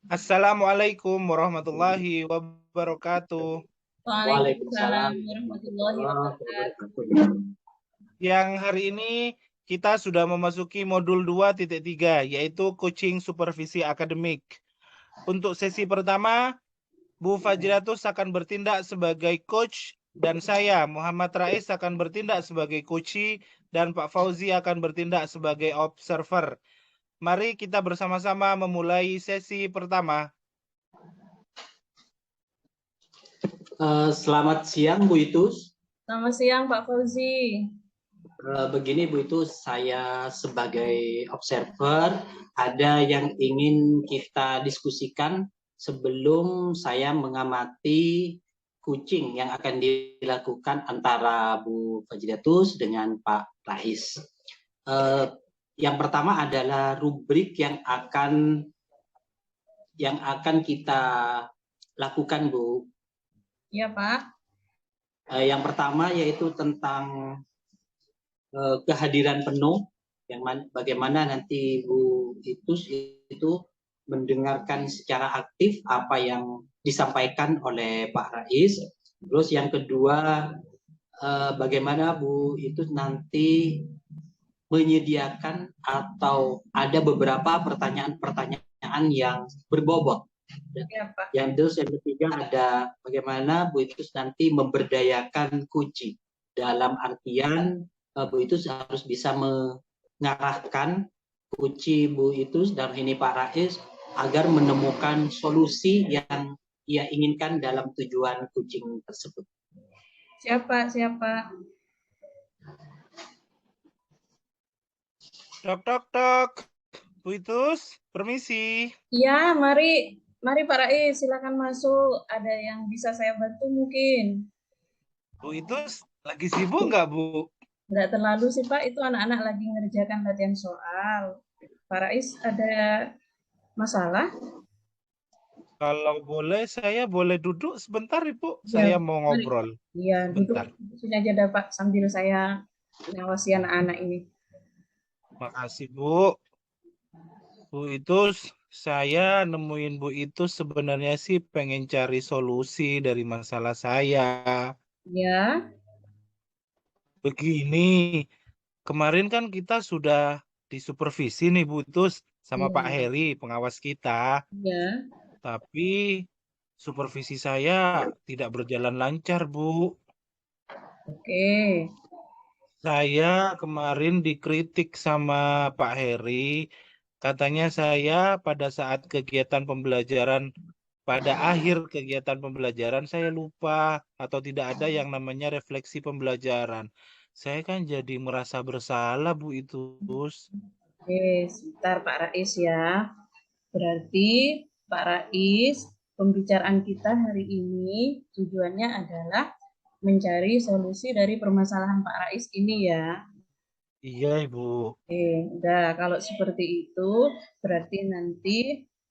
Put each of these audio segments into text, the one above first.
Assalamualaikum warahmatullahi wabarakatuh. Waalaikumsalam Waalaikumsalam warahmatullahi warahmatullahi wabarakatuh. wabarakatuh. Yang hari ini kita sudah memasuki modul 2.3, yaitu coaching supervisi akademik. Untuk sesi pertama, Bu Fajratus akan bertindak sebagai coach dan saya, Muhammad Rais, akan bertindak sebagai coachee dan Pak Fauzi akan bertindak sebagai observer. Mari kita bersama-sama memulai sesi pertama. Selamat siang Bu Itus. Selamat siang Pak Fauzi. Begini Bu Itus, saya sebagai observer ada yang ingin kita diskusikan sebelum saya mengamati coaching yang akan dilakukan antara Bu Fajratus dengan Pak Rais. Yang pertama adalah rubrik yang akan kita lakukan Bu. Ya Pak. Yang pertama yaitu tentang kehadiran penuh, bagaimana nanti Bu itu mendengarkan secara aktif apa yang disampaikan oleh Pak Rais. Terus yang kedua, bagaimana Bu itu nanti menyediakan atau ada beberapa pertanyaan-pertanyaan yang berbobot. Ya Pak. Yang ketiga ada bagaimana Bu itu nanti memberdayakan kunci dalam artian Bu itu harus bisa mengarahkan kunci Bu itu dan ini Pak Rais agar menemukan solusi yang ia inginkan dalam tujuan kucing tersebut. Siapa? Tok tok tok. Bu Itus, permisi. Iya, mari Pak Rais, silakan masuk. Ada yang bisa saya bantu mungkin? Bu Itus lagi sibuk nggak, Bu? Nggak terlalu sih Pak, itu anak-anak lagi ngerjakan latihan soal. Pak Rais ada masalah? Kalau boleh, saya boleh duduk sebentar, Ibu. Ya, Saya mau mari. ngobrol Iya, duduk sebentar. sini aja dah Pak, sambil saya mengawasi anak-anak ini. Makasih, Bu. Bu Itus, saya nemuin Bu Itus sebenarnya sih pengen cari solusi dari masalah saya. Ya, Begini, kemarin kan kita sudah disupervisi nih, Bu Itus, sama Pak ya, Heri, pengawas kita. ya. Tapi supervisi saya tidak berjalan lancar, Bu. Oke. Saya kemarin dikritik sama Pak Heri. Katanya saya pada saat kegiatan pembelajaran, pada akhir kegiatan pembelajaran saya lupa atau tidak ada yang namanya refleksi pembelajaran. Saya kan jadi merasa bersalah, Bu Itus. Oke, sebentar Pak Rais ya. Berarti Pak Rais, pembicaraan kita hari ini tujuannya adalah mencari solusi dari permasalahan Pak Rais ini ya. Iya, Ibu. Oke, udah kalau seperti itu berarti nanti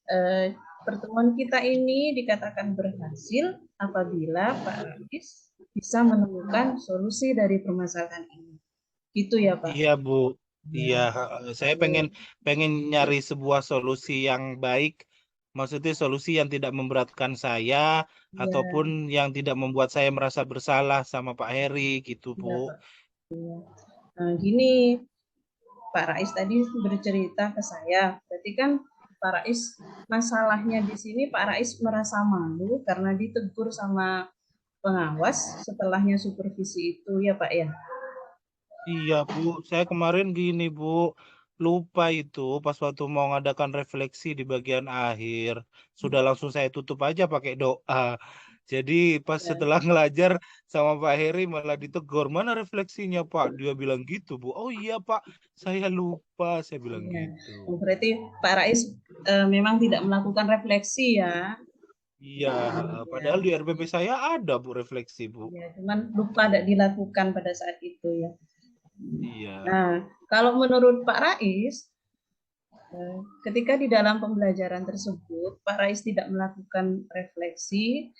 eh, pertemuan kita ini dikatakan berhasil apabila Pak Rais bisa menemukan solusi dari permasalahan ini. Gitu ya Pak. Iya, Bu. Iya, Ya. saya pengen Oke. pengen nyari sebuah solusi yang baik, maksudnya solusi yang tidak memberatkan saya ataupun Ya, yang tidak membuat saya merasa bersalah sama Pak Heri gitu, Bu. ya Pak. Ya. Nah, gini, Pak Rais tadi bercerita ke saya, berarti kan Pak Rais masalahnya di sini Pak Rais merasa malu karena ditegur sama pengawas setelahnya supervisi itu ya Pak ya. Iya, Bu. Saya kemarin gini, Bu. Lupa itu pas waktu mau ngadakan refleksi di bagian akhir. Sudah langsung saya tutup aja pakai doa. Jadi pas Ya, setelah ngelajar sama Pak Heri malah ditegur. Mana refleksinya, Pak? Dia bilang gitu, Bu. Oh iya, Pak. Saya lupa. Saya bilang ya. gitu. Oh, berarti Pak Rais memang tidak melakukan refleksi ya. Iya, Ya, padahal di RPP saya ada, Bu, refleksi, Bu. ya, cuman lupa tidak dilakukan pada saat itu ya. Iya. Nah, kalau menurut Pak Rais, ketika di dalam pembelajaran tersebut Pak Rais tidak melakukan refleksi,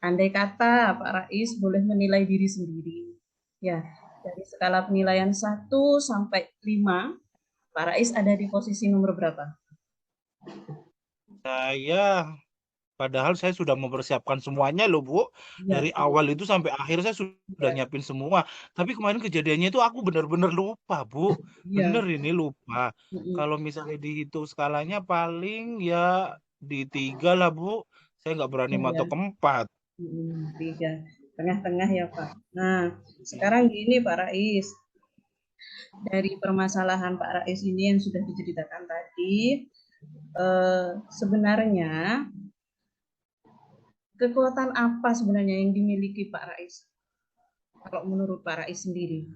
andai kata Pak Rais boleh menilai diri sendiri. Ya, dari skala penilaian 1 sampai 5, Pak Rais ada di posisi nomor berapa? Saya padahal saya sudah mempersiapkan semuanya loh, Bu. Ya, Dari awal itu sampai akhir saya sudah ya, nyiapin semua. Tapi kemarin kejadiannya itu aku benar-benar lupa, Bu. ya. Bener ini lupa. Mm-mm. Kalau misalnya dihitung skalanya paling ya di 3 lah, Bu. Saya nggak berani Oh, ya. matok ke 4. Tiga. Tengah-tengah ya, Pak. Nah, sekarang gini Pak Rais. Dari permasalahan Pak Rais ini yang sudah diceritakan tadi, sebenarnya kekuatan apa sebenarnya yang dimiliki Pak Rais? Kalau menurut Pak Rais sendiri.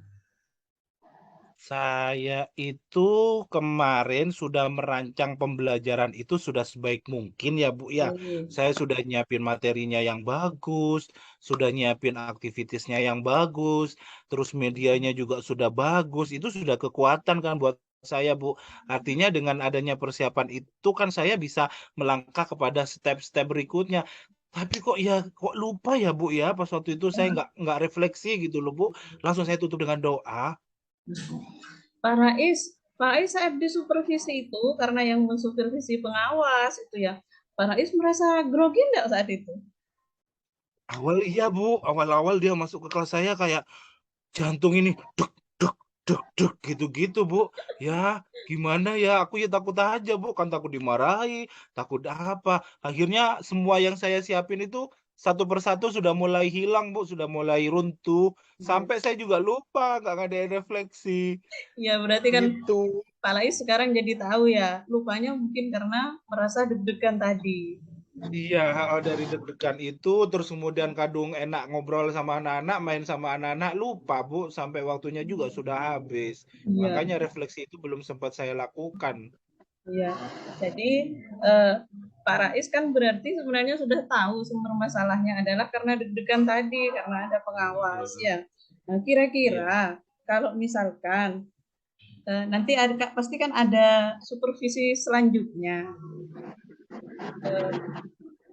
Saya itu kemarin sudah merancang pembelajaran itu sudah sebaik mungkin ya Bu ya. Oh, Saya sudah nyiapin materinya yang bagus, sudah nyiapin aktivitasnya yang bagus, terus medianya juga sudah bagus. Itu sudah kekuatan kan buat saya Bu. Artinya dengan adanya persiapan itu kan saya bisa melangkah kepada step-step berikutnya. Tapi kok lupa ya Bu ya, pas waktu itu saya nggak refleksi gitu loh Bu. Langsung saya tutup dengan doa. Pak Rais, Pak Rais saat disupervisi itu karena yang mensupervisi pengawas itu ya, Pak Rais merasa grogi enggak saat itu? Awal iya Bu, awal-awal dia masuk ke kelas saya kayak jantung ini duk duk duk duk gitu-gitu Bu. Ya gimana ya, aku ya takut aja Bu, kan takut dimarahi, takut apa. Akhirnya semua yang saya siapin itu satu persatu sudah mulai hilang Bu, sudah mulai runtuh. Sampai saya juga lupa, nggak ada refleksi. Ya berarti kan Gitu. Pak Rais sekarang jadi tahu ya, lupanya mungkin karena merasa deg-degan tadi. Iya, dari deg-degan itu, terus kemudian kadung enak ngobrol sama anak-anak, main sama anak-anak, lupa Bu, sampai waktunya juga sudah habis. Iya, Makanya refleksi itu belum sempat saya lakukan. iya. Jadi Pak Rais kan berarti sebenarnya sudah tahu sumber masalahnya adalah karena deg-degan tadi, karena ada pengawas Iya, ya. Nah, iya. kira-kira kalau misalkan nanti ada pasti kan ada supervisi selanjutnya. Eh,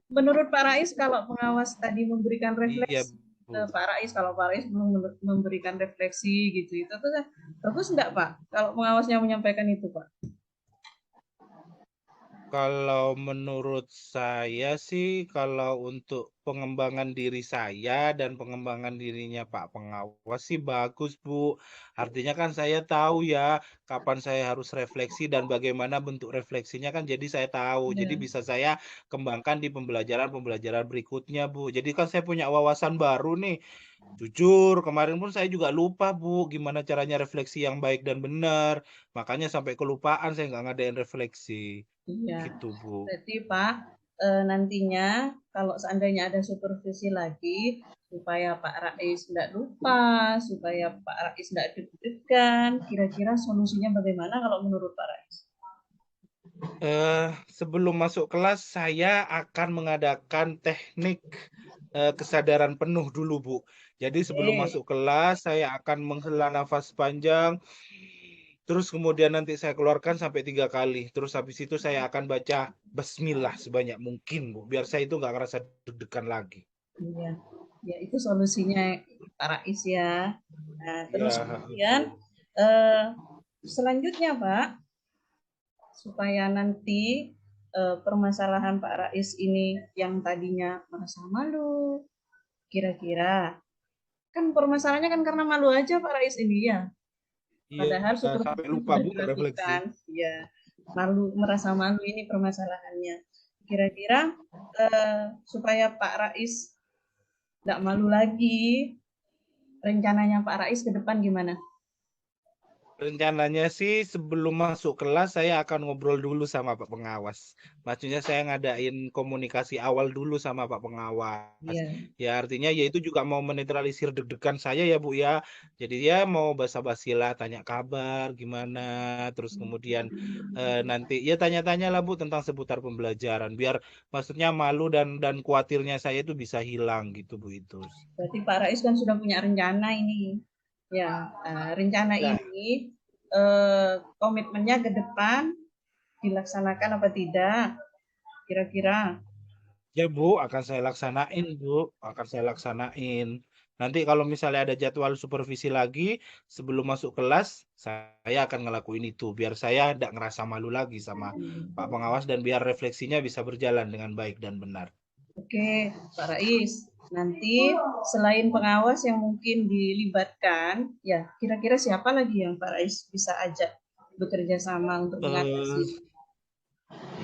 Menurut Pak Rais, kalau pengawas tadi memberikan Iya, refleksi Bu. ke Pak Rais, kalau Pak Rais belum memberikan refleksi gitu, itu tuh bagus enggak Pak? Kalau pengawasnya menyampaikan itu Pak? Kalau menurut saya sih, kalau untuk pengembangan diri saya dan pengembangan dirinya Pak Pengawas sih bagus, Bu. Artinya kan saya tahu ya kapan saya harus refleksi dan bagaimana bentuk refleksinya kan jadi saya tahu. Jadi Ya, bisa saya kembangkan di pembelajaran-pembelajaran berikutnya, Bu. Jadi kan saya punya wawasan baru nih. Jujur, kemarin pun saya juga lupa, Bu, gimana caranya refleksi yang baik dan benar. Makanya sampai kelupaan saya nggak ngadain refleksi. iya. Gitu, Bu. Berarti Pak, nantinya kalau seandainya ada supervisi lagi, supaya Pak Rais tidak lupa, supaya Pak Rais tidak deg-degan, kira-kira solusinya bagaimana kalau menurut Pak Rais? Sebelum masuk kelas, saya akan mengadakan teknik kesadaran penuh dulu, Bu. Jadi sebelum Oke, masuk kelas, saya akan menghela nafas panjang, terus kemudian nanti saya keluarkan sampai 3 kali. Terus habis itu saya akan baca Bismillah sebanyak mungkin, Bu. Biar saya itu nggak ngerasa deg-degan lagi. iya. Ya, itu solusinya Pak Rais ya. Nah, terus Ya, kemudian eh, selanjutnya Pak, supaya nanti permasalahan Pak Rais ini yang tadinya merasa malu, kira-kira kan permasalahannya kan karena malu aja Pak Rais ini ya. iya, Padahal sampai supervisi lupa, sudah Bu, nggak refleksi. dilakukan. Ya, malu merasa malu ini permasalahannya. Kira-kira supaya Pak Rais tidak malu lagi, rencananya Pak Rais ke depan gimana? Rencananya sih sebelum masuk kelas saya akan ngobrol dulu sama Pak Pengawas. Maksudnya saya ngadain komunikasi awal dulu sama Pak Pengawas. Iya. Ya artinya ya itu juga mau menetralisir deg-degan saya ya Bu ya. Jadi ya mau basa-basi lah, tanya kabar gimana. Terus kemudian nanti ya tanya-tanya lah Bu tentang seputar pembelajaran. Biar maksudnya malu dan khawatirnya saya itu bisa hilang gitu Bu itu. Berarti Pak Rais kan sudah punya rencana ini. Ya, rencana Ya, ini komitmennya ke depan dilaksanakan apa tidak? Kira-kira. ya Bu, akan saya laksanain Bu, akan saya laksanain. Nanti kalau misalnya ada jadwal supervisi lagi sebelum masuk kelas, saya akan ngelakuin itu biar saya tidak ngerasa malu lagi sama Pak Pengawas dan biar refleksinya bisa berjalan dengan baik dan benar. Oke, Pak Rais. Nanti selain pengawas yang mungkin dilibatkan, ya kira-kira siapa lagi yang Pak Rais bisa ajak bekerja sama untuk Eh, mengatasi?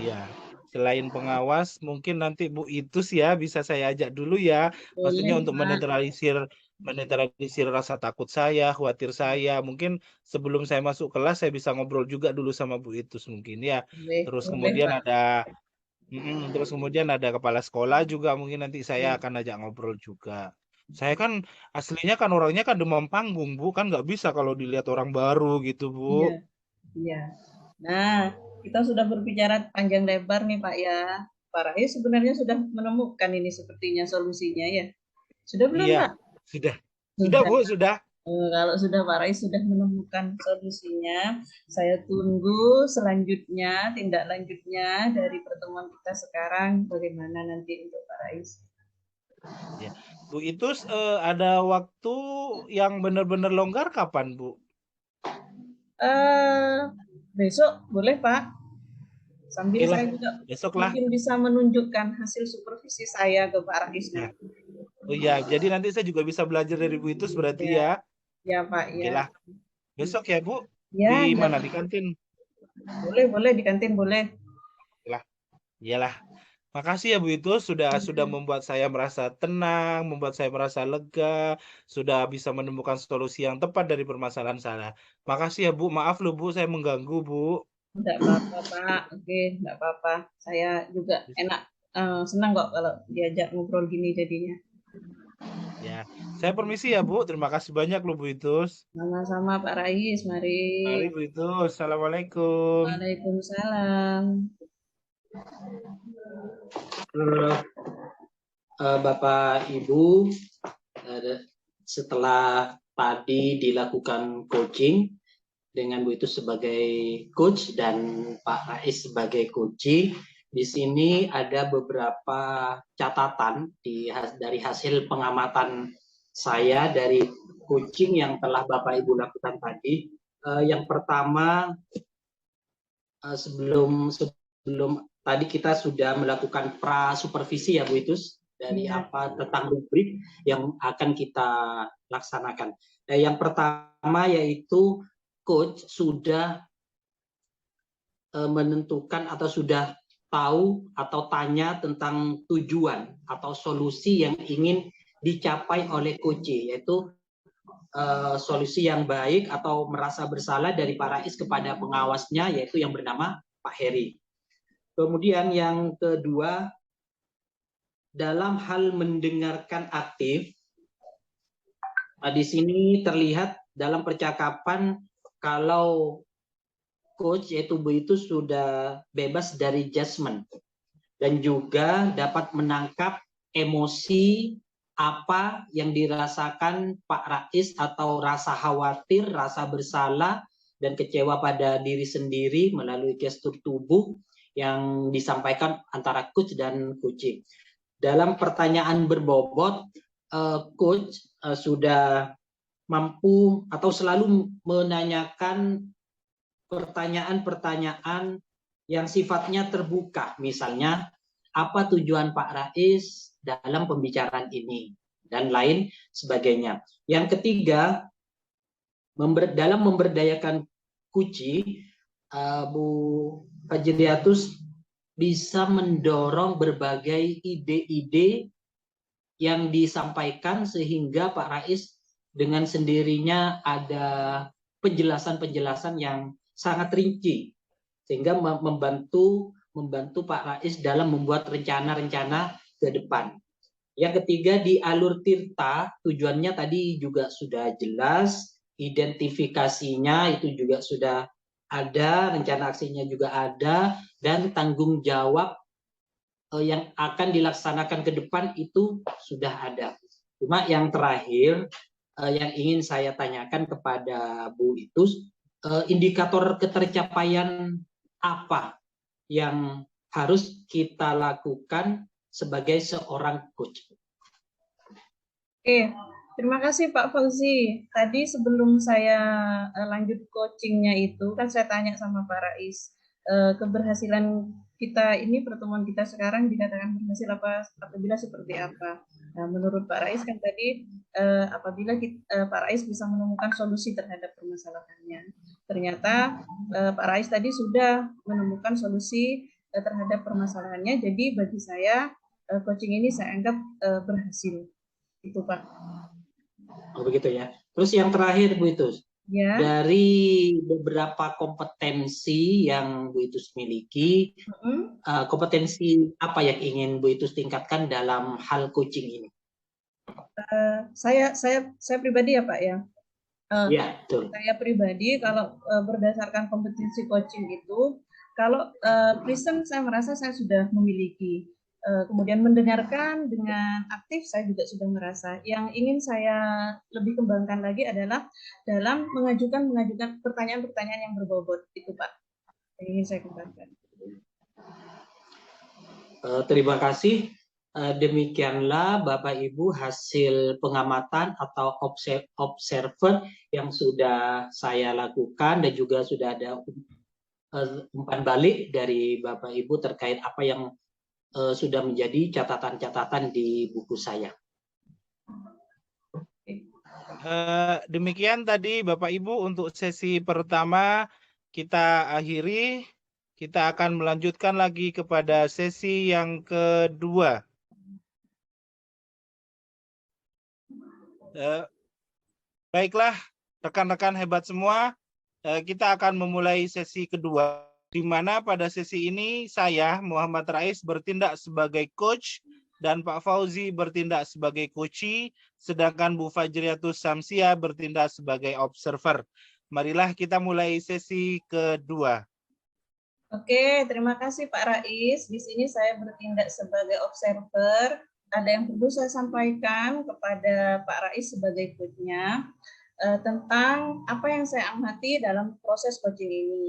Iya, selain pengawas, mungkin nanti Bu Itus ya bisa saya ajak dulu ya. Maksudnya Boleh, untuk Pak. menetralisir rasa takut saya, khawatir saya. Mungkin sebelum saya masuk kelas saya bisa ngobrol juga dulu sama Bu Itus mungkin ya. Boleh, Terus boleh, kemudian Pak. terus kemudian ada kepala sekolah juga mungkin nanti saya akan ajak ngobrol juga. Saya kan aslinya kan orangnya kan demam panggung Bu, kan nggak bisa kalau dilihat orang baru gitu Iya, Bu. iya. Nah, kita sudah berbicara panjang lebar nih Pak ya. Pak Rais sebenarnya sudah menemukan ini sepertinya solusinya ya. Sudah belum Iya, Pak? sudah. Sudah Sudah. Bu, sudah. Kalau sudah Pak Rais sudah menemukan solusinya, saya tunggu selanjutnya, tindak lanjutnya dari pertemuan kita sekarang, bagaimana nanti untuk Pak Rais. Ya. Bu itu ada waktu yang benar-benar longgar kapan, Bu? Besok boleh Pak, sambil Oke lah, saya juga besok lah. mungkin bisa menunjukkan hasil supervisi saya ke Pak Rais Ya. nanti. Oh iya, jadi nanti saya juga bisa belajar dari Bu Itus berarti Ya, ya. ya Pak Oke ya. lah, besok ya Bu. Ya, Di mana? dan Di kantin. boleh di kantin boleh. Oke lah, iyalah. Makasih ya Bu Itus sudah membuat saya merasa tenang, membuat saya merasa lega, sudah bisa menemukan solusi yang tepat dari permasalahan saya. Makasih ya Bu, maaf loh Bu, saya mengganggu Bu. Enggak apa-apa Pak, oke, enggak apa-apa. Saya juga enak, senang kok kalau diajak ngobrol gini jadinya. Ya, saya permisi ya Bu. Terima kasih banyak loh Bu Itus. Sama-sama Pak Rais, mari. Mari Bu Itus. Assalamualaikum. Waalaikumsalam. Bapak Ibu, setelah tadi dilakukan coaching dengan Bu itu sebagai coach dan Pak Rais sebagai coachee, di sini ada beberapa catatan dari hasil pengamatan saya dari coaching yang telah Bapak Ibu lakukan tadi. Yang pertama, sebelum tadi kita sudah melakukan pra supervisi ya Bu Itus dari apa tentang rubrik yang akan kita laksanakan. Yang pertama yaitu coach sudah menentukan atau sudah tahu atau tanya tentang tujuan atau solusi yang ingin dicapai oleh coach, yaitu solusi yang baik atau merasa bersalah dari Pak Rais kepada pengawasnya, yaitu yang bernama Pak Heri. Kemudian yang kedua, dalam hal mendengarkan aktif, di sini terlihat dalam percakapan kalau coach yaitu Bu itu sudah bebas dari judgment dan juga dapat menangkap emosi apa yang dirasakan Pak Rais atau rasa khawatir, rasa bersalah dan kecewa pada diri sendiri melalui gestur tubuh yang disampaikan antara coach dan coachee. Dalam pertanyaan berbobot, coach sudah mampu atau selalu menanyakan pertanyaan-pertanyaan yang sifatnya terbuka. Misalnya, apa tujuan Pak Rais dalam pembicaraan ini? Dan lain sebagainya. Yang ketiga, dalam memberdayakan coachee, Bu Fajriatus bisa mendorong berbagai ide-ide yang disampaikan sehingga Pak Rais dengan sendirinya ada penjelasan-penjelasan yang sangat rinci sehingga membantu Pak Rais dalam membuat rencana-rencana ke depan. Yang ketiga, di alur tirta tujuannya tadi juga sudah jelas, identifikasinya itu juga sudah ada, rencana aksinya juga ada, dan tanggung jawab yang akan dilaksanakan ke depan itu sudah ada. Cuma yang terakhir yang ingin saya tanyakan kepada Bu Itus, indikator ketercapaian apa yang harus kita lakukan sebagai seorang coach? Oke, Terima kasih Pak Fauzi. Tadi sebelum saya lanjut coachingnya itu, kan saya tanya sama Pak Rais, keberhasilan kita ini, pertemuan kita sekarang dikatakan berhasil apabila seperti apa. Nah, menurut Pak Rais kan tadi apabila Pak Rais bisa menemukan solusi terhadap permasalahannya. Ternyata Pak Rais tadi sudah menemukan solusi terhadap permasalahannya. Jadi bagi saya coaching ini saya anggap berhasil. Itu Pak. Oh, begitu ya. Terus yang terakhir Bu Itus, Ya. dari beberapa kompetensi yang Bu Itus miliki, kompetensi apa yang ingin Bu Itus tingkatkan dalam hal coaching ini? Saya pribadi ya Pak ya. Ya, betul. Saya pribadi kalau berdasarkan kompetensi coaching itu, kalau present saya merasa saya sudah memiliki. Kemudian mendengarkan dengan aktif saya juga sudah merasa. Yang ingin saya lebih kembangkan lagi adalah dalam mengajukan pertanyaan-pertanyaan yang berbobot itu Pak. Yang ingin saya kembangkan. Terima kasih. Demikianlah Bapak Ibu hasil pengamatan atau observer yang sudah saya lakukan, dan juga sudah ada umpan balik dari Bapak Ibu terkait apa yang sudah menjadi catatan-catatan di buku saya. Demikian tadi Bapak Ibu untuk sesi pertama kita akhiri. Kita akan melanjutkan lagi kepada sesi yang kedua. Baiklah, rekan-rekan hebat semua, kita akan memulai sesi kedua, di mana pada sesi ini saya, Muhammad Rais, bertindak sebagai coach, dan Pak Fauzi bertindak sebagai coachee, sedangkan Bu Fajriatus Samsia bertindak sebagai observer. Marilah kita mulai sesi kedua. Oke, terima kasih Pak Rais. Di sini saya bertindak sebagai observer. Ada yang perlu saya sampaikan kepada Pak Rais sebagai coach-nya tentang apa yang saya amati dalam proses coaching ini.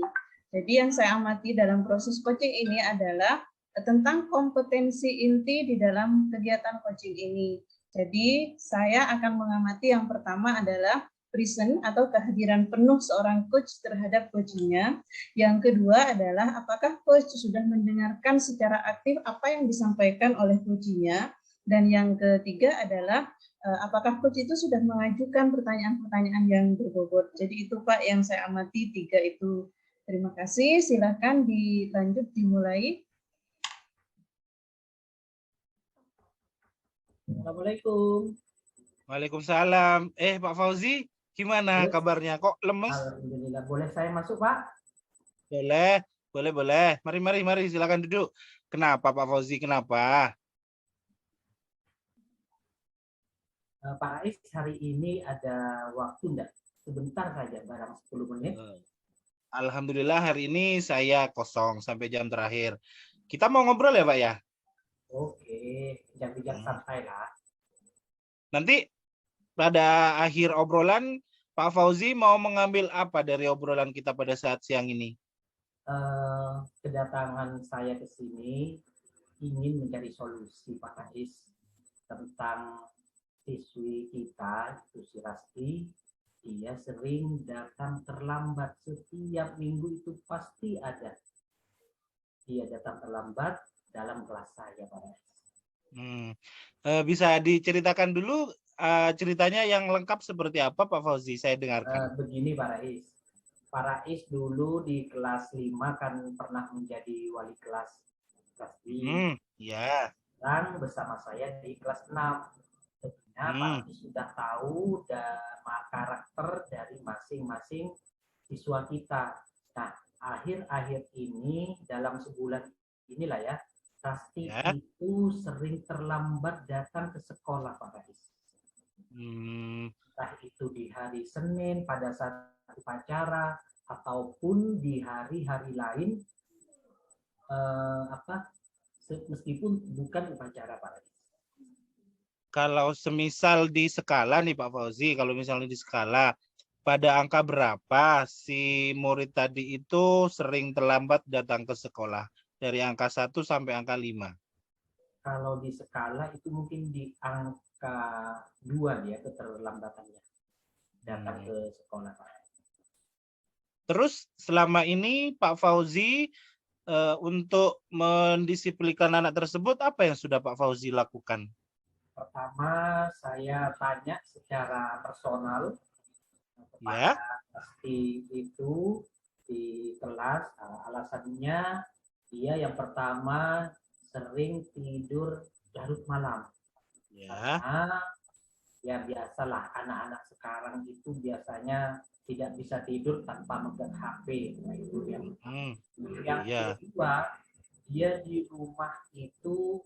Jadi yang saya amati dalam proses coaching ini adalah tentang kompetensi inti di dalam kegiatan coaching ini. Jadi saya akan mengamati yang pertama adalah present atau kehadiran penuh seorang coach terhadap coachingnya. Yang kedua adalah apakah coach sudah mendengarkan secara aktif apa yang disampaikan oleh coachingnya. Dan yang ketiga adalah apakah coach itu sudah mengajukan pertanyaan-pertanyaan yang berbobot. Jadi itu Pak yang saya amati, tiga itu. Terima kasih, silakan dilanjut, dimulai. Assalamualaikum. Waalaikumsalam. Pak Fauzi, gimana kabarnya? Kok lemes? Alhamdulillah. Boleh saya masuk, Pak? Boleh. Mari, silakan duduk. Kenapa Pak Fauzi, kenapa? Pak Rais, hari ini ada waktu enggak? Sebentar saja, barang 10 menit. Alhamdulillah hari ini saya kosong sampai jam terakhir. Kita mau ngobrol ya Pak ya? Oke, bijak-bijak santai lah. Nanti pada akhir obrolan, Pak Fauzi mau mengambil apa dari obrolan kita pada saat siang ini? Kedatangan saya ke sini ingin mencari solusi Pak Rais tentang siswi kita, itu si Rasti. Dia sering datang terlambat, setiap minggu itu pasti ada. Dia datang terlambat dalam kelas saya, Pak Rais. Bisa diceritakan dulu ceritanya yang lengkap seperti apa Pak Fauzi? Saya dengarkan. Begini Pak Rais. Pak Rais dulu di kelas 5 kan pernah menjadi wali kelas D. Ya. Dan bersama saya di kelas 6. Tentunya Pak Rais sudah tahu karakter dari masing-masing siswa kita. Nah, akhir-akhir ini dalam sebulan inilah ya, Rasti itu sering terlambat datang ke sekolah Pak Rais. Entah itu di hari Senin pada saat upacara ataupun di hari-hari lain, meskipun bukan upacara Pak Rais. Kalau semisal di skala nih Pak Fauzi, kalau misalnya di skala, pada angka berapa si murid tadi itu sering terlambat datang ke sekolah? Dari angka 1 sampai angka 5. Kalau di skala itu mungkin di angka angka 2 dia keterlambatannya datang ke sekolah, Pak. Terus selama ini Pak Fauzi untuk mendisiplinkan anak tersebut apa yang sudah Pak Fauzi lakukan? Pertama, saya tanya secara personal kepada Ya. pasti itu di kelas. Alasannya dia yang pertama sering tidur larut malam. Ya. Karena ya biasalah anak-anak sekarang itu biasanya tidak bisa tidur tanpa megang HP. Nah, itu yang yang Iya. kedua, dia di rumah itu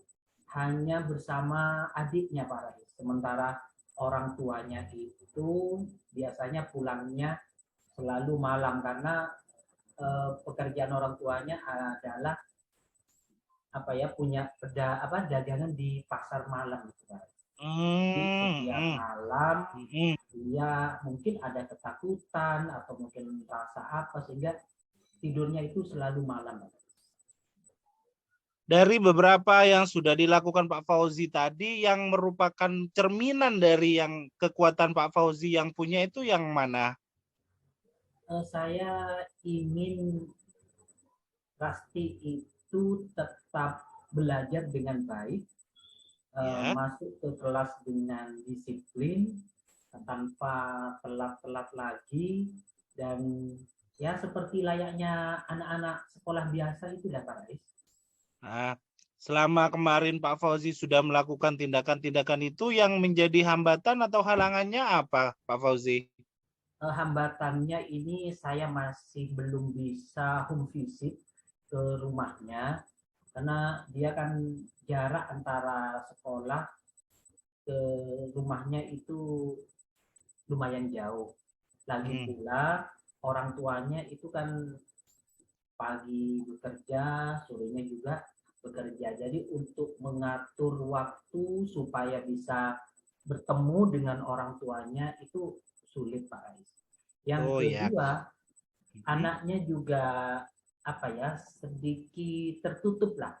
hanya bersama adiknya, Pak Rais. Sementara orang tuanya itu biasanya pulangnya selalu malam karena pekerjaan orang tuanya adalah punya dagangan di pasar malam gitu, Pak Rais. Jadi setiap malam dia mungkin ada ketakutan atau mungkin rasa apa sehingga tidurnya itu selalu malam. Dari beberapa yang sudah dilakukan Pak Fauzi tadi, yang merupakan cerminan dari yang kekuatan Pak Fauzi yang punya itu yang mana? Saya ingin Rasti itu tetap belajar dengan baik, Ya. masuk ke kelas dengan disiplin, tanpa telat-telat lagi, dan ya seperti layaknya anak-anak sekolah biasa itu ya Pak Rais. Nah, selama kemarin Pak Fauzi sudah melakukan tindakan-tindakan itu, yang menjadi hambatan atau halangannya apa, Pak Fauzi? Hambatannya ini saya masih belum bisa home visit ke rumahnya, karena dia kan jarak antara sekolah ke rumahnya itu lumayan jauh. Lagi pula orang tuanya itu kan pagi bekerja, sorenya juga bekerja. Jadi untuk mengatur waktu supaya bisa bertemu dengan orang tuanya itu sulit, Pak Rais. Yang kedua, anaknya juga sedikit tertutup lah.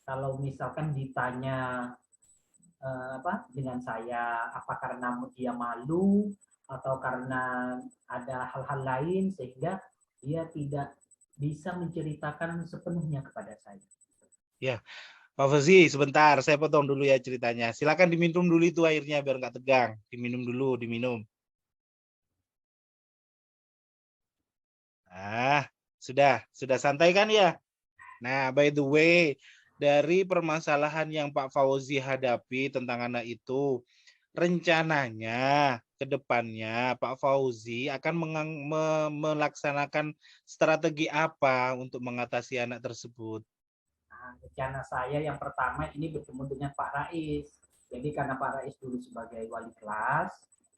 Kalau misalkan ditanya dengan saya, apa karena dia malu atau karena ada hal-hal lain sehingga dia tidak bisa menceritakan sepenuhnya kepada saya. Ya, Pak Fauzi, sebentar, saya potong dulu ya ceritanya. Silakan diminum dulu itu airnya biar nggak tegang. Diminum dulu, diminum. Nah, sudah santai kan ya? Nah, by the way, dari permasalahan yang Pak Fauzi hadapi tentang anak itu, rencananya ke depannya Pak Fauzi akan melaksanakan strategi apa untuk mengatasi anak tersebut? Nah, rencana saya yang pertama ini bertemu dengan Pak Rais. Jadi karena Pak Rais dulu sebagai wali kelas,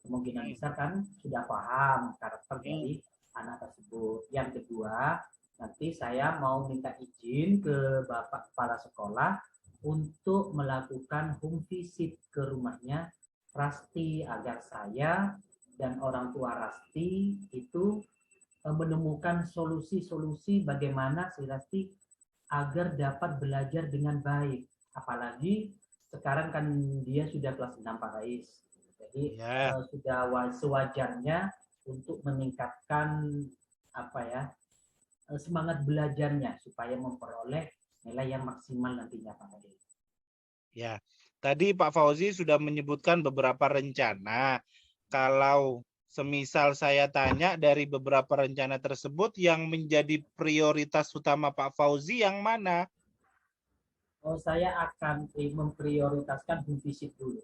kemungkinan besar kan sudah paham karakter dari anak tersebut. Yang kedua, nanti saya mau minta izin ke Bapak Kepala Sekolah untuk melakukan home visit ke rumahnya Rasti agar saya dan orang tua Rasti itu menemukan solusi-solusi bagaimana si Rasti agar dapat belajar dengan baik. Apalagi sekarang kan dia sudah kelas 6 Pak Rais. Jadi sudah sewajarnya untuk meningkatkan semangat belajarnya supaya memperoleh nilai yang maksimal nantinya Pak Rais. Ya, tadi Pak Fauzi sudah menyebutkan beberapa rencana. Kalau semisal saya tanya dari beberapa rencana tersebut, yang menjadi prioritas utama Pak Fauzi yang mana? Saya akan memprioritaskan home visit dulu.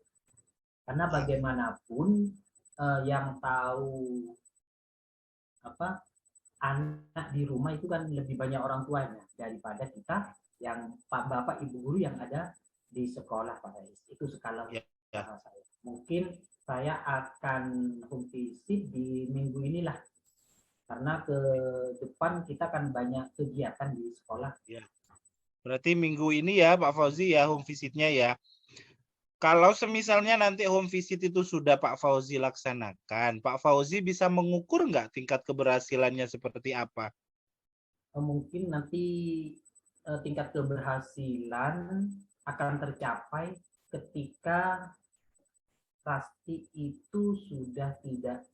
Karena bagaimanapun yang tahu anak di rumah itu kan lebih banyak orang tuanya daripada kita yang Pak Bapak Ibu guru yang ada di sekolah Pak Rais. Itu skala saya. Mungkin saya akan home visit di minggu inilah. Karena ke depan kita kan banyak kegiatan di sekolah. Ya. Berarti minggu ini ya Pak Fauzi ya home visitnya ya. Kalau semisalnya nanti home visit itu sudah Pak Fauzi laksanakan, Pak Fauzi bisa mengukur nggak tingkat keberhasilannya seperti apa? Mungkin nanti tingkat keberhasilan akan tercapai ketika Rasti itu sudah tidak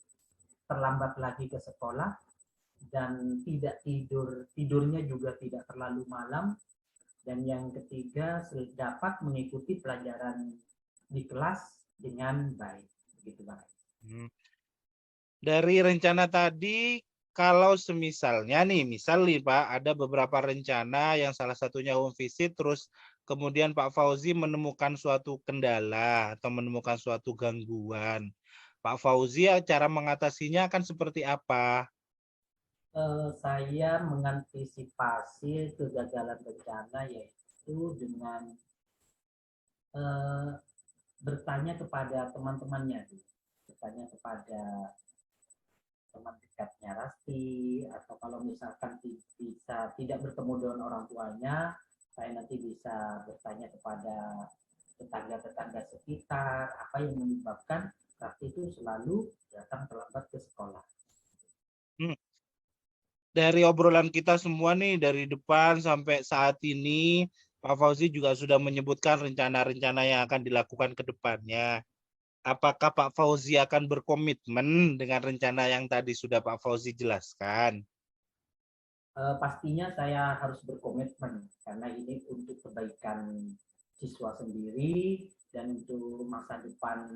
terlambat lagi ke sekolah dan tidak tidurnya juga tidak terlalu malam. Dan yang ketiga, dapat mengikuti pelajaran di kelas dengan baik. Begitu, Pak. Dari rencana tadi, kalau semisalnya nih, misal nih Pak, ada beberapa rencana yang salah satunya home visit, terus kemudian Pak Fauzi menemukan suatu kendala atau menemukan suatu gangguan. Pak Fauzi, cara mengatasinya akan seperti apa? Saya mengantisipasi kegagalan rencana yaitu dengan bertanya kepada teman-temannya, bertanya kepada teman dekatnya Rasti, atau kalau misalkan bisa tidak bertemu dengan orang tuanya, saya nanti bisa bertanya kepada tetangga-tetangga sekitar apa yang menyebabkan Rasti itu selalu datang terlambat ke sekolah. Dari obrolan kita semua nih, dari depan sampai saat ini, Pak Fauzi juga sudah menyebutkan rencana-rencana yang akan dilakukan ke depannya. Apakah Pak Fauzi akan berkomitmen dengan rencana yang tadi sudah Pak Fauzi jelaskan? Pastinya saya harus berkomitmen, karena ini untuk kebaikan siswa sendiri dan untuk masa depan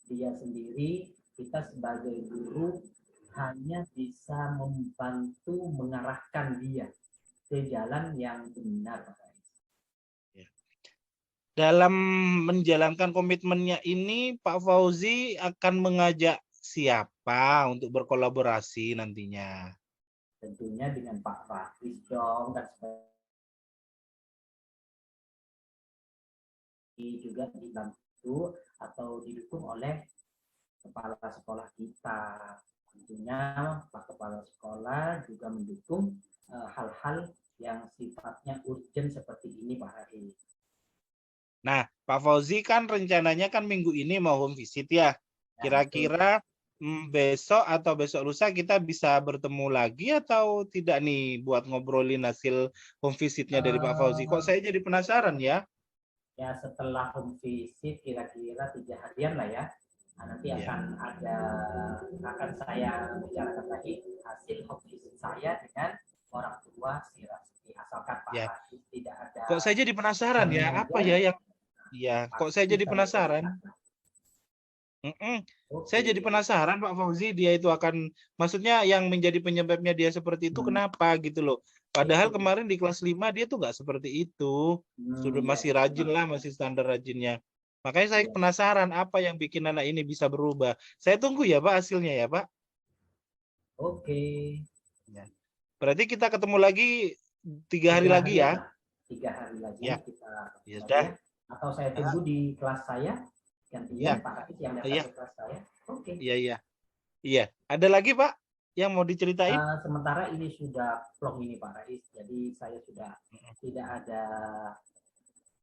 dia sendiri. Kita sebagai guru hanya bisa membantu mengarahkan dia ke jalan yang benar. Dalam menjalankan komitmennya ini, Pak Fauzi akan mengajak siapa untuk berkolaborasi nantinya? Tentunya dengan Pak Rafiz dong, dan juga dibantu atau didukung oleh kepala sekolah kita. Tentunya Pak Kepala Sekolah juga mendukung hal-hal yang sifatnya urgent seperti ini, Pak Rais. Nah, Pak Fauzi kan rencananya kan minggu ini mau home visit ya. Kira-kira besok atau besok lusa kita bisa bertemu lagi atau tidak nih buat ngobrolin hasil home visitnya dari Pak Fauzi? Kok saya jadi penasaran ya? Ya, setelah home visit kira-kira 3 harian lah ya. Nah, nanti akan saya bicarakan lagi hasil home visit saya dengan orang tua si Rasti. Asalkan Pak Rasti tidak ada. Kok saya jadi penasaran ya? Apa ya yang kok saya jadi penasaran? Saya jadi penasaran Pak Fauzi, dia itu akan, maksudnya yang menjadi penyebabnya dia seperti itu kenapa gitu loh. Padahal kemarin di kelas 5 dia tuh nggak seperti itu. Sudah masih rajin lah, masih standar rajinnya. Makanya saya penasaran apa yang bikin anak ini bisa berubah. Saya tunggu ya Pak hasilnya ya Pak. Oke. Berarti kita ketemu lagi 3 hari lagi ya. 3 hari lagi kita ya sudah. Atau saya tunggu di kelas saya gantian Pak Hafiz yang datang ke kelas saya. Oke. Iya. Ada lagi Pak yang mau diceritain? Sementara ini sudah plong ini Pak Rais, jadi saya sudah tidak ada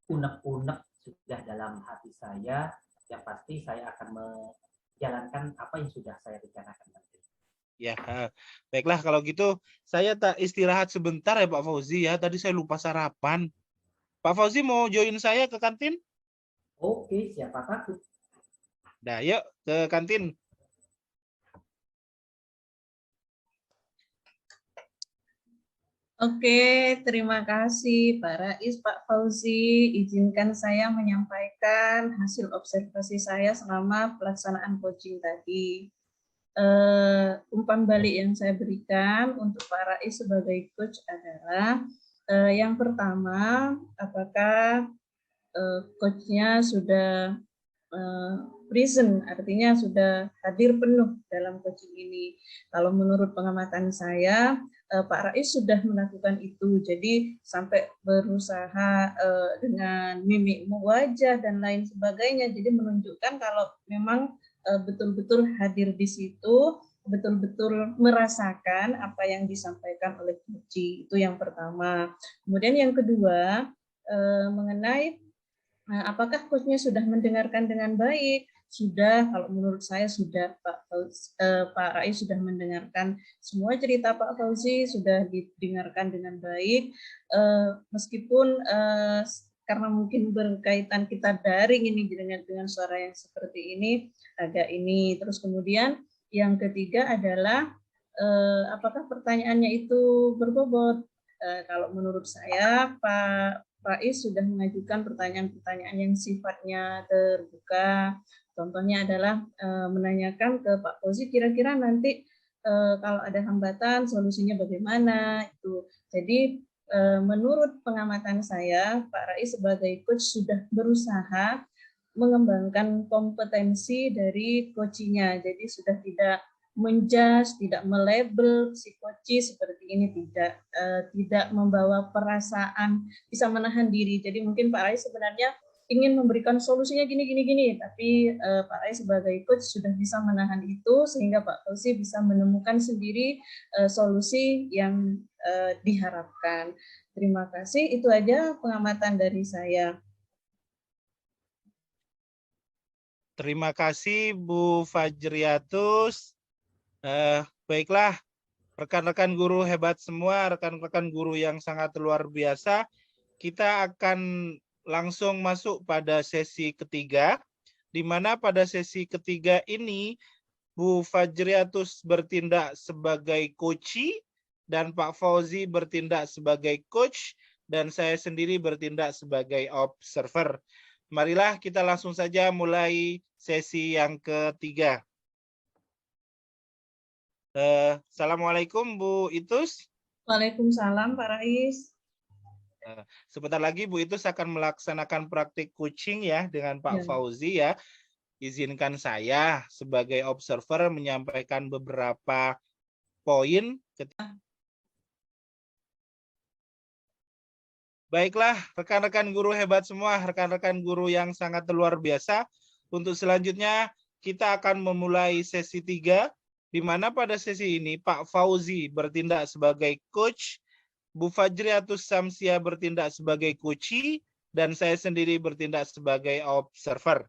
unek-unek sudah dalam hati saya. Yang pasti saya akan menjalankan apa yang sudah saya rencanakan nanti. Ya, baiklah kalau gitu saya tak istirahat sebentar ya Pak Fauzi ya. Tadi saya lupa sarapan. Pak Fauzi mau join saya ke kantin? Oke, siapa takut. Nah, yuk ke kantin. Oke, terima kasih Pak Rais, Pak Fauzi. Izinkan saya menyampaikan hasil observasi saya selama pelaksanaan coaching tadi. Umpan balik yang saya berikan untuk Pak Rais sebagai coach adalah yang pertama, apakah coachnya sudah present, artinya sudah hadir penuh dalam coaching ini. Kalau menurut pengamatan saya, Pak Rais sudah melakukan itu, jadi sampai berusaha dengan mimik wajah dan lain sebagainya, jadi menunjukkan kalau memang betul-betul hadir di situ, betul-betul merasakan apa yang disampaikan oleh coach. Itu yang pertama. Kemudian yang kedua, mengenai apakah coachnya sudah mendengarkan dengan baik? Sudah, kalau menurut saya sudah, Pak Rais sudah mendengarkan semua cerita Pak Fauzi, sudah didengarkan dengan baik, meskipun karena mungkin berkaitan kita daring ini dengan suara yang seperti ini, agak ini. Terus kemudian yang ketiga adalah apakah pertanyaannya itu berbobot? Kalau menurut saya Pak Faiz sudah mengajukan pertanyaan-pertanyaan yang sifatnya terbuka. Contohnya adalah menanyakan ke Pak Fauzi kira-kira nanti kalau ada hambatan solusinya bagaimana itu. Jadi menurut pengamatan saya Pak Rais sebagai coach sudah berusaha mengembangkan kompetensi dari coaching-nya. Jadi sudah tidak menjudge, tidak melabel si coach seperti ini, tidak membawa perasaan, bisa menahan diri. Jadi mungkin Pak Rais sebenarnya ingin memberikan solusinya gini, tapi Pak Rais sebagai coach sudah bisa menahan itu sehingga Pak Fauzi bisa menemukan sendiri solusi yang diharapkan. Terima kasih, itu aja pengamatan dari saya. Terima kasih Bu Fajriatus. Baiklah, rekan-rekan guru hebat semua, rekan-rekan guru yang sangat luar biasa. Kita akan langsung masuk pada sesi ketiga, di mana pada sesi ketiga ini Bu Fajriatus bertindak sebagai coach dan Pak Fauzi bertindak sebagai coach dan saya sendiri bertindak sebagai observer. Marilah kita langsung saja mulai sesi yang ketiga. Assalamualaikum Bu Itus. Waalaikumsalam Pak Rais. Sebentar lagi Bu Itus akan melaksanakan praktik coaching ya dengan Pak Fauzi ya. Izinkan saya sebagai observer menyampaikan beberapa poin. Baiklah, rekan-rekan guru hebat semua, rekan-rekan guru yang sangat luar biasa. Untuk selanjutnya kita akan memulai sesi 3, di mana pada sesi ini Pak Fauzi bertindak sebagai coach, Bu Fajriatus Samsia bertindak sebagai coachee, dan saya sendiri bertindak sebagai observer.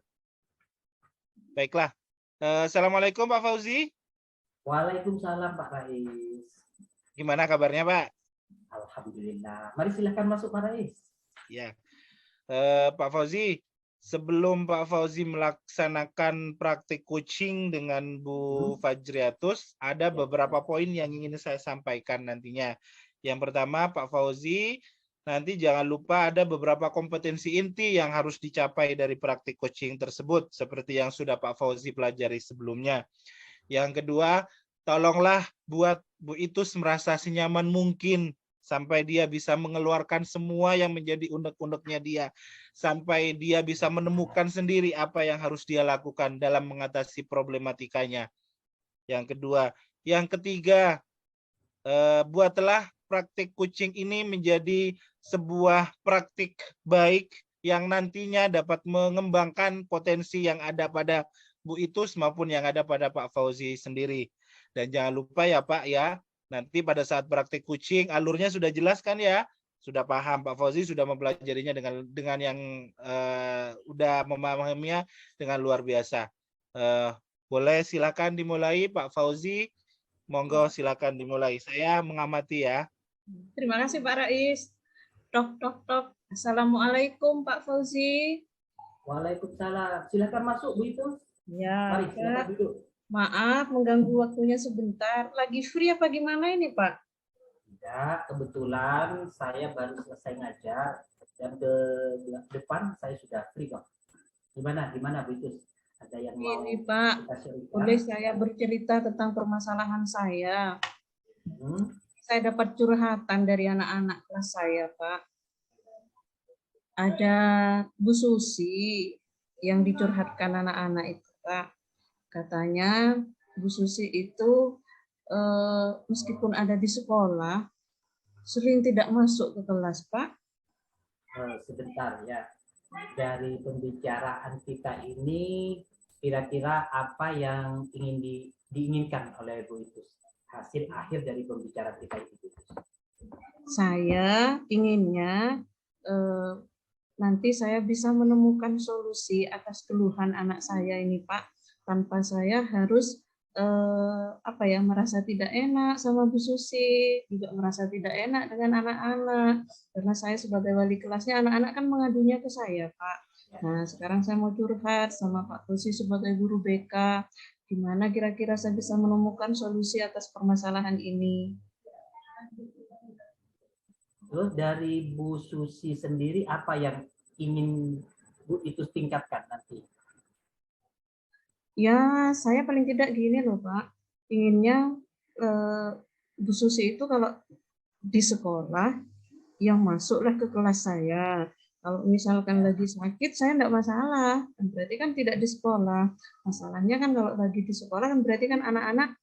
Baiklah. Assalamualaikum Pak Fauzi. Waalaikumsalam Pak Rais. Gimana kabarnya Pak? Alhamdulillah. Mari silahkan masuk Pak Rais. Ya, Pak Fauzi, sebelum Pak Fauzi melaksanakan praktik coaching dengan Bu Fajriatus, ada beberapa poin yang ingin saya sampaikan nantinya. Yang pertama, Pak Fauzi, nanti jangan lupa ada beberapa kompetensi inti yang harus dicapai dari praktik coaching tersebut, seperti yang sudah Pak Fauzi pelajari sebelumnya. Yang kedua, tolonglah buat Bu Itus merasa senyaman mungkin sampai dia bisa mengeluarkan semua yang menjadi unek-uneknya dia, sampai dia bisa menemukan sendiri apa yang harus dia lakukan dalam mengatasi problematikanya. Yang kedua. Yang ketiga, buatlah praktik coaching ini menjadi sebuah praktik baik yang nantinya dapat mengembangkan potensi yang ada pada Bu Itus maupun yang ada pada Pak Fauzi sendiri. Dan jangan lupa ya Pak ya, nanti pada saat praktik coaching alurnya sudah jelas kan ya? Sudah paham, Pak Fauzi sudah mempelajarinya dengan yang udah memahaminya dengan luar biasa. Boleh silakan dimulai Pak Fauzi. Monggo silakan dimulai. Saya mengamati ya. Terima kasih Pak Rais. Tok tok tok. Assalamualaikum Pak Fauzi. Waalaikumsalam. Silakan masuk Bu Itus. Ya, Mari silakan duduk. Maaf mengganggu waktunya sebentar. Lagi free apa gimana ini Pak? Tidak, kebetulan saya baru selesai ngajar dan ke depan saya sudah free kok. Gimana Bu Itus? Ada yang mau ini Pak, boleh saya bercerita tentang permasalahan saya? Saya dapat curhatan dari anak-anak kelas saya Pak. Ada Bu Susi yang dicurhatkan anak-anak itu Pak. Katanya Bu Susi itu meskipun ada di sekolah sering tidak masuk ke kelas Pak. Sebentar ya. Dari pembicaraan kita ini kira-kira apa yang ingin diinginkan oleh Bu Itus? Hasil akhir dari pembicaraan kita ini. Saya inginnya nanti saya bisa menemukan solusi atas keluhan anak saya ini Pak, tanpa saya harus apa ya, merasa tidak enak sama Bu Susi, juga merasa tidak enak dengan anak-anak karena saya sebagai wali kelasnya, anak-anak kan mengadunya ke saya, Pak. Nah, sekarang saya mau curhat sama Pak Susi sebagai guru BK, gimana kira-kira saya bisa menemukan solusi atas permasalahan ini. Terus dari Bu Susi sendiri apa yang ingin Bu itu tingkatkan nanti? Ya, saya paling tidak gini loh, Pak. Inginnya Bu Susi itu kalau di sekolah, yang masuklah ke kelas saya. Kalau misalkan lagi sakit, saya enggak masalah. Berarti kan tidak di sekolah. Masalahnya kan kalau lagi di sekolah kan berarti kan anak-anak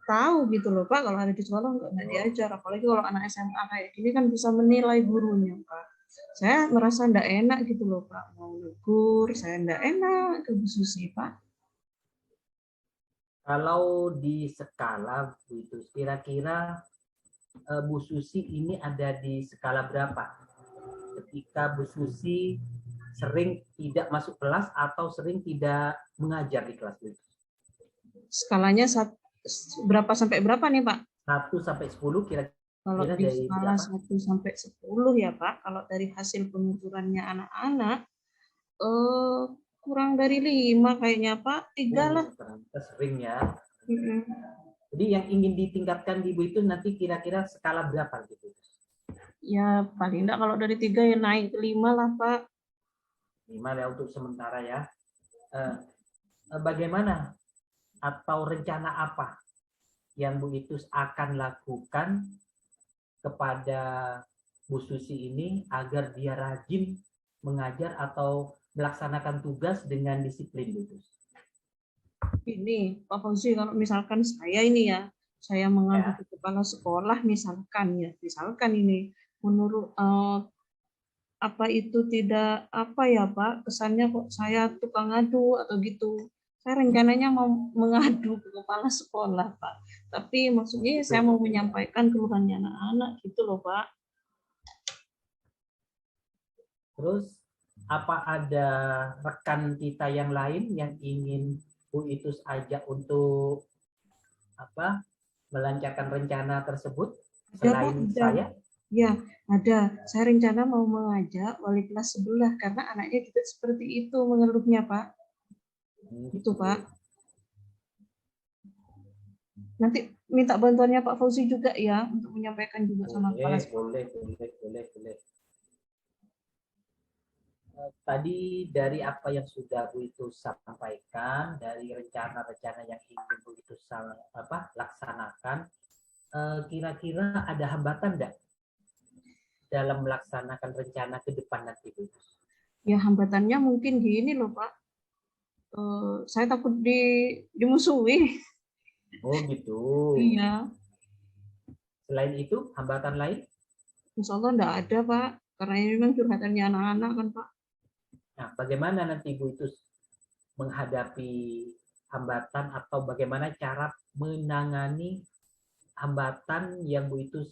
tahu gitu loh, Pak. Kalau ada di sekolah enggak diajar. Apalagi kalau anak SMA kayak gini kan bisa menilai gurunya, Pak. Saya merasa enggak enak gitu loh, Pak. Mau negur, saya enggak enak ke Bu Susi, Pak. Kalau di skala itu kira-kira Bu Susi ini ada di skala berapa? Ketika Bu Susi sering tidak masuk kelas atau sering tidak mengajar di kelas itu? Skalanya berapa sampai berapa nih, Pak? 1 sampai 10 kira-kira. Kalau di skala 1 sampai 10 ya Pak, kalau dari hasil penuturannya anak-anak, kurang dari 5 kayaknya Pak, 3 lah. Sering ya. Jadi yang ingin ditingkatkan di Ibu itu nanti kira-kira skala berapa gitu? Ya paling enggak kalau dari 3 ya naik ke 5 lah Pak. 5 ya untuk sementara ya. Bagaimana atau rencana apa yang Bu Itus akan lakukan kepada Bu Susi ini agar dia rajin mengajar atau melaksanakan tugas dengan disiplin, Bu Itus? Ini Pak Fauzi, kalau misalkan saya ini ya, saya mengadu ke kepala sekolah misalkan ini menurut apa itu tidak apa ya Pak, kesannya kok saya tukang ngadu atau gitu. Saya rencananya mau mengadu ke kepala sekolah, Pak. Tapi maksudnya saya mau menyampaikan keluhannya anak-anak gitu loh, Pak. Terus apa ada rekan kita yang lain yang ingin Bu Itus ajak untuk apa melancarkan rencana tersebut selain saya? Ya, ada. Saya rencana mau mengajak wali kelas sebelah karena anaknya juga seperti itu mengeluhnya, Pak. Itu, Pak. Nanti minta bantuannya Pak Fauzi juga ya untuk menyampaikan juga sama kepala sekolah. Boleh. Tadi dari apa yang sudah Bu Itu sampaikan, dari rencana-rencana yang ingin Bu Itu laksanakan, kira-kira ada hambatan enggak dalam melaksanakan rencana ke depan nanti, Bu? Ya hambatannya mungkin gini loh Pak, saya takut dimusuhi. Oh gitu. Iya. Selain itu hambatan lain? Insya Allah enggak ada Pak, karena ini memang curhatannya anak-anak kan Pak. Nah, bagaimana nanti Bu itu menghadapi hambatan atau bagaimana cara menangani hambatan yang Bu itu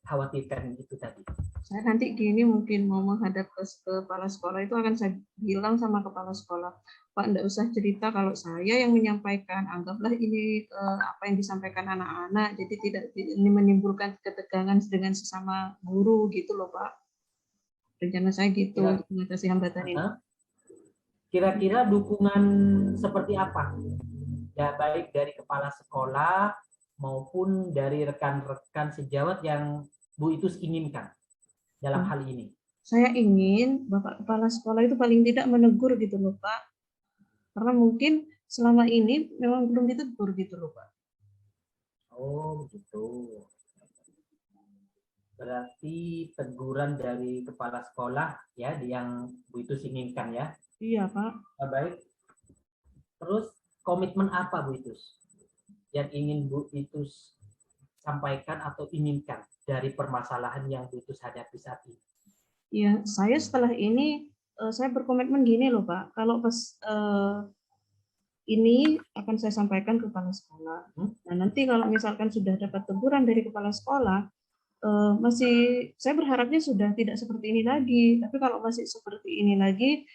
khawatirkan itu tadi? Saya nanti gini mungkin mau menghadap ke kepala sekolah itu akan saya bilang sama kepala sekolah, Pak enggak usah cerita kalau saya yang menyampaikan, anggaplah ini apa yang disampaikan anak-anak, jadi tidak ini menimbulkan ketegangan dengan sesama guru gitu loh Pak. Rencana saya gitu untuk mengatasi hambatan ini. Kira-kira dukungan seperti apa? Ya baik dari kepala sekolah maupun dari rekan-rekan sejawat yang Bu itu inginkan dalam hal ini. Saya ingin Bapak Kepala Sekolah itu paling tidak menegur gitu loh Pak. Karena mungkin selama ini memang belum ditegur gitu loh Pak. Oh begitu. Berarti teguran dari kepala sekolah ya yang Bu itu inginkan ya? Iya Pak. Nah, baik. Terus komitmen apa Bu itu yang ingin Bu itu sampaikan atau inginkan dari permasalahan yang Bu itu hadapi saat ini? Ya, saya setelah ini saya berkomitmen gini loh Pak. Kalau pas ini akan saya sampaikan ke kepala sekolah. Nah nanti kalau misalkan sudah dapat teguran dari kepala sekolah, saya berharapnya sudah tidak seperti ini lagi. Tapi kalau masih seperti ini lagi,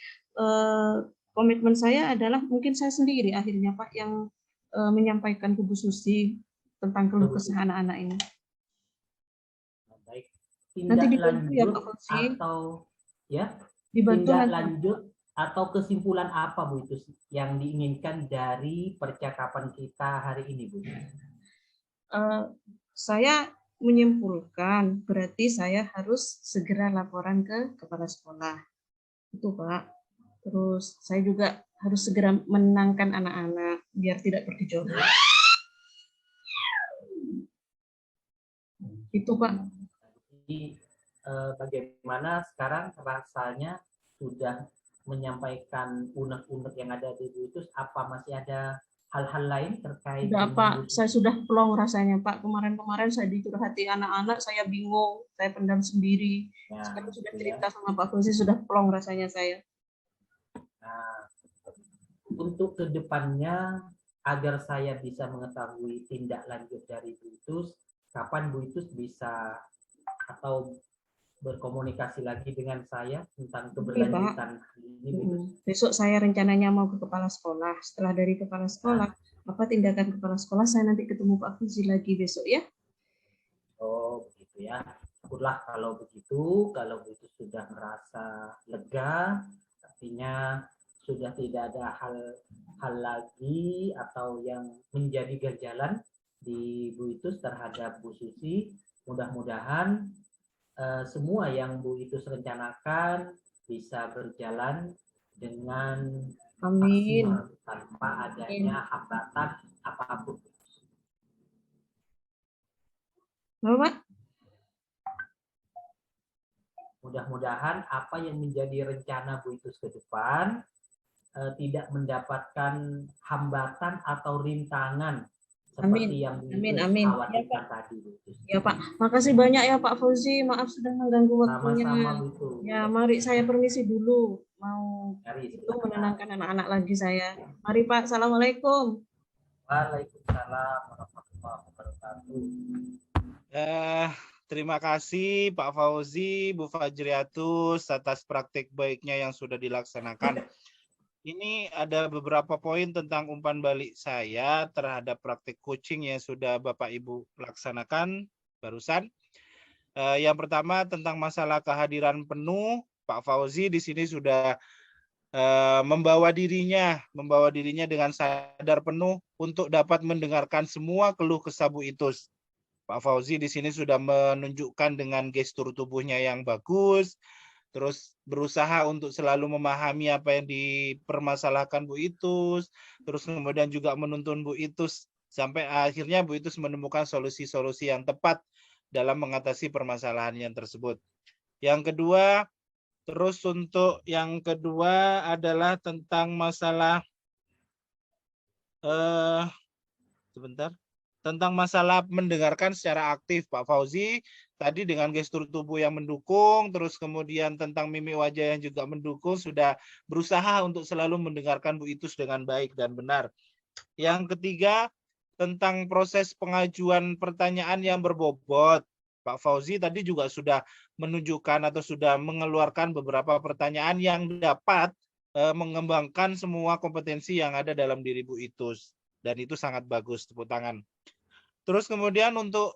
komitmen saya adalah mungkin saya sendiri akhirnya Pak yang menyampaikan ke Bu Susi tentang keluh kesah anak-anak ini. Baik. Nanti Tindak dibantu ya lanjut Pak Fauzi, atau ya dibantu tindak nanti. lanjut atau kesimpulan apa Bu itu yang diinginkan dari percakapan kita hari ini Bu? Saya menyimpulkan berarti saya harus segera laporan ke kepala sekolah. Itu Pak. Terus saya juga harus segera menenangkan anak-anak biar tidak bergejolak. Itu Pak. Jadi bagaimana sekarang rasanya sudah menyampaikan unek-unek yang ada di Bu itu, apa masih ada hal-hal lain terkait Sudah dengan Pak, Bu Susi? saya sudah plong rasanya Pak. Kemarin-kemarin saya dicurhati anak-anak, saya bingung, saya pendam sendiri. Ya, Sekarang sudah gitu ya. cerita sama Pak Fauzi, sudah plong rasanya saya. Nah, untuk kedepannya agar saya bisa mengetahui tindak lanjut dari Bu Itus, kapan Bu Itus bisa atau berkomunikasi lagi dengan saya tentang keberlanjutan ini Bu Itus? Besok saya rencananya mau ke kepala sekolah. Setelah dari kepala sekolah, apa tindakan kepala sekolah, saya nanti ketemu Pak Fauzi lagi besok ya. Oh begitu ya. Syukurlah kalau begitu, kalau Bu Itus sudah merasa lega, artinya sudah tidak ada hal lagi atau yang menjadi ganjalan di Bu Itus terhadap Bu Susi. Mudah-mudahan semua yang Bu Itus rencanakan bisa berjalan dengan Amin. maksimal tanpa adanya hambatan apapun. Bapak? Mudah-mudahan apa yang menjadi rencana Bu Itus ke depan tidak mendapatkan hambatan atau rintangan seperti yang Bu Itus khawatirkan tadi Bu Itus. Ya Pak, makasih banyak ya Pak Fauzi. Maaf sudah mengganggu waktunya. Sama-sama Bu Itus. Ya, mari saya permisi dulu. Mau Mari, itu silakan. menenangkan anak-anak lagi saya. Mari Pak, assalamualaikum. Waalaikumsalam warahmatullahi wabarakatuh. Terima kasih Pak Fauzi, Bu Fajriatus atas praktik baiknya yang sudah dilaksanakan. Ini ada beberapa poin tentang umpan balik saya terhadap praktik coaching yang sudah Bapak Ibu laksanakan barusan. Yang pertama tentang masalah kehadiran penuh, Pak Fauzi di sini sudah membawa dirinya dengan sadar penuh untuk dapat mendengarkan semua keluh kesah Bu Itus. Pak Fauzi di sini sudah menunjukkan dengan gestur tubuhnya yang bagus, terus berusaha untuk selalu memahami apa yang dipermasalahkan Bu Itus, terus kemudian juga menuntun Bu Itus sampai akhirnya Bu Itus menemukan solusi-solusi yang tepat dalam mengatasi permasalahan yang tersebut. Yang kedua, terus untuk yang kedua adalah tentang masalah tentang masalah mendengarkan secara aktif Pak Fauzi tadi dengan gestur tubuh yang mendukung, terus kemudian tentang mimik wajah yang juga mendukung, sudah berusaha untuk selalu mendengarkan Bu Itus dengan baik dan benar. Yang ketiga tentang proses pengajuan pertanyaan yang berbobot. Pak Fauzi tadi juga sudah menunjukkan atau sudah mengeluarkan beberapa pertanyaan yang dapat mengembangkan semua kompetensi yang ada dalam diri Bu Itus. Dan itu sangat bagus, tepuk tangan. Terus kemudian untuk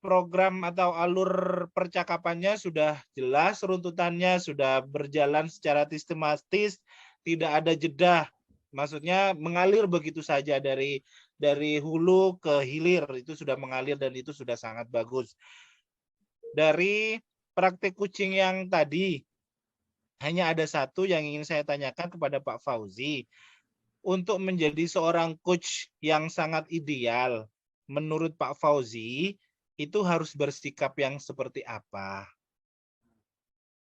program atau alur percakapannya sudah jelas, runtutannya sudah berjalan secara sistematis, tidak ada jeda. Maksudnya mengalir begitu saja dari hulu ke hilir, itu sudah mengalir dan itu sudah sangat bagus. Dari praktik coaching yang tadi, hanya ada satu yang ingin saya tanyakan kepada Pak Fauzi. Untuk menjadi seorang coach yang sangat ideal, menurut Pak Fauzi, itu harus bersikap yang seperti apa?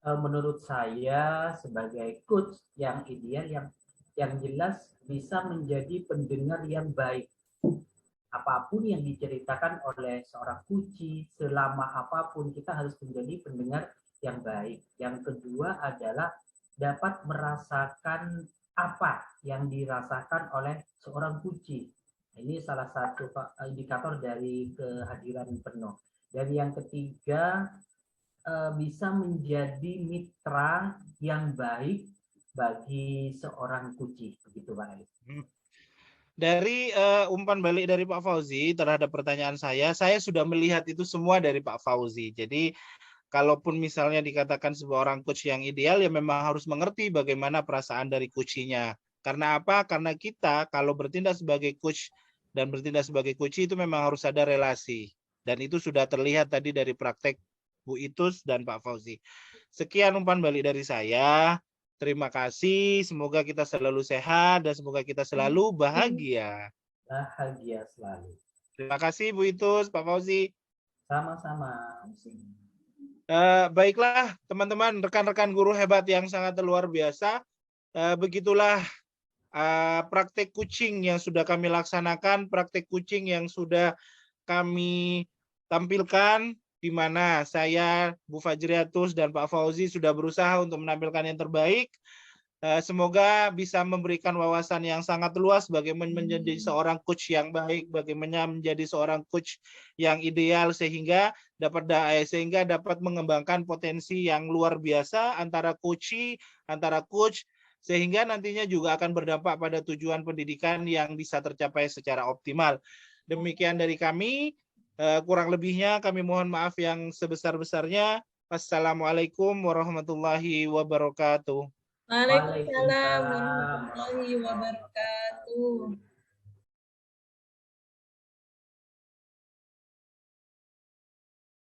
Menurut saya sebagai coach yang ideal, yang jelas bisa menjadi pendengar yang baik. Apapun yang diceritakan oleh seorang coach, selama apapun kita harus menjadi pendengar yang baik. Yang kedua adalah dapat merasakan apa yang dirasakan oleh seorang coach. Ini salah satu indikator dari kehadiran penuh. Dan yang ketiga, bisa menjadi mitra yang baik bagi seorang coach. Begitu Pak Elis. Dari umpan balik dari Pak Fauzi terhadap pertanyaan saya sudah melihat itu semua dari Pak Fauzi. Jadi kalaupun misalnya dikatakan sebuah orang coach yang ideal, ya memang harus mengerti bagaimana perasaan dari coach-nya. Karena apa? Karena kita kalau bertindak sebagai coach dan bertindak sebagai coach itu memang harus ada relasi. Dan itu sudah terlihat tadi dari praktek Bu Itus dan Pak Fauzi. Sekian umpan balik dari saya. Terima kasih. Semoga kita selalu sehat dan semoga kita selalu bahagia. Bahagia selalu. Terima kasih Bu Itus, Pak Fauzi. Sama-sama. Baiklah teman-teman, rekan-rekan guru hebat yang sangat luar biasa. Begitulah praktek coaching yang sudah kami laksanakan, praktek coaching yang sudah kami tampilkan, di mana saya, Bu Fajriatus, dan Pak Fauzi sudah berusaha untuk menampilkan yang terbaik. Semoga bisa memberikan wawasan yang sangat luas bagaimana menjadi seorang coach yang baik, bagaimana menjadi seorang coach yang ideal sehingga dapat mengembangkan potensi yang luar biasa antara coach sehingga nantinya juga akan berdampak pada tujuan pendidikan yang bisa tercapai secara optimal. Demikian dari kami. Kurang lebihnya kami mohon maaf yang sebesar-besarnya. Wassalamualaikum warahmatullahi wabarakatuh. Waalaikumsalam warahmatullahi wabarakatuh.